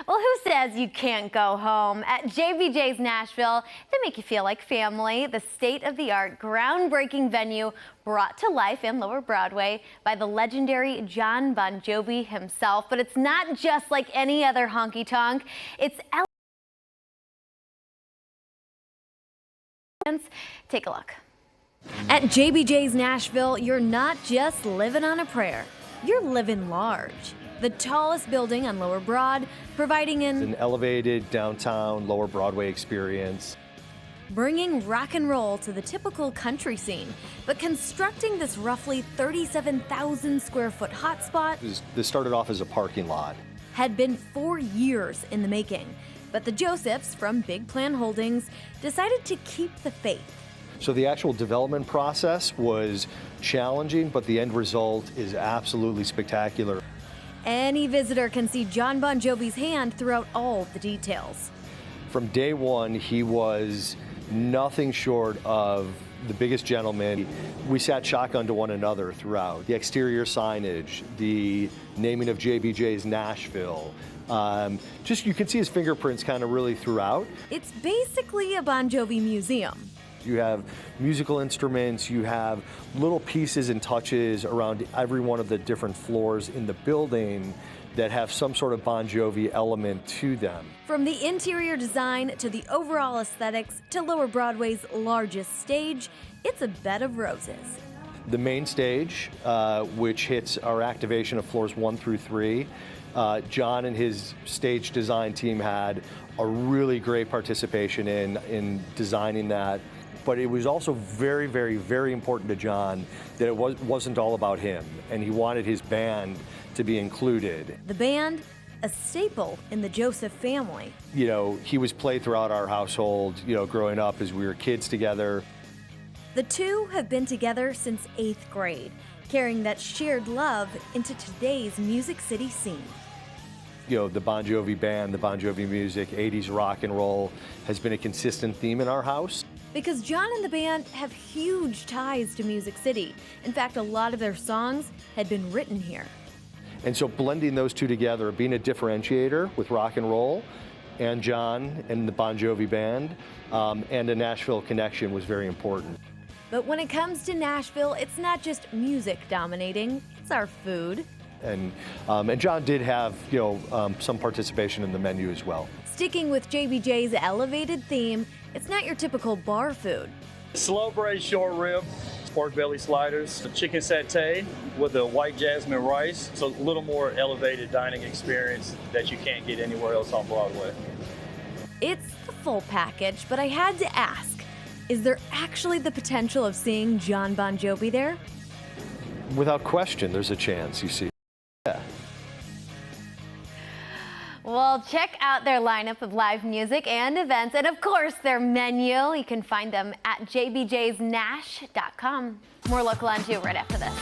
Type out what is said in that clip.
Well, who says you can't go home? At JBJ's Nashville, they make you feel like family. The state-of-the-art, groundbreaking venue brought to life in Lower Broadway by the legendary Jon Bon Jovi himself. But it's not just like any other honky-tonk. It's Take a look. At JBJ's Nashville, you're not just living on a prayer. You're living large. The tallest building on Lower Broad, providing an elevated downtown Lower Broadway experience. Bringing rock and roll to the typical country scene, but constructing this roughly 37,000 square foot hotspot. This started off as a parking lot. Had been 4 years in the making, but the Josephs from Big Plan Holdings decided to keep the faith. So the actual development process was challenging, but the end result is absolutely spectacular. Any visitor can see Jon Bon Jovi's hand throughout all the details. From day one, he was nothing short of the biggest gentleman. We sat shotgun to one another throughout. The exterior signage, the naming of JBJ's Nashville. Just you can see his fingerprints kind of really throughout. It's basically a Bon Jovi museum. You have musical instruments, you have little pieces and touches around every one of the different floors in the building that have some sort of Bon Jovi element to them. From the interior design to the overall aesthetics to Lower Broadway's largest stage, it's a bed of roses. The main stage, which hits our activation of floors 1 through 3, Jon and his stage design team had a really great participation in designing that. But it was also very, very, very important to Jon that it wasn't all about him, and he wanted his band to be included. The band, a staple in the Joseph family. You know, he was played throughout our household, you know, growing up as we were kids together. The two have been together since 8th grade, carrying that shared love into today's Music City scene. You know, the Bon Jovi band, the Bon Jovi music, 80s rock and roll has been a consistent theme in our house. Because Jon and the band have huge ties to Music City. In fact, a lot of their songs had been written here. And so blending those two together, being a differentiator with rock and roll, and Jon and the Bon Jovi band, and a Nashville connection was very important. But when it comes to Nashville, it's not just music dominating, it's our food. And Jon did have, you know, some participation in the menu as well. Sticking with JBJ's elevated theme, it's not your typical bar food. Slow braised short rib, pork belly sliders, chicken satay with the white jasmine rice. So a little more elevated dining experience that you can't get anywhere else on Broadway. It's the full package, but I had to ask, is there actually the potential of seeing Jon Bon Jovi there? Without question, there's a chance, you see. Yeah. Well, check out their lineup of live music and events, and of course their menu. You can find them at jbjsnash.com. More Local on 2 right after this.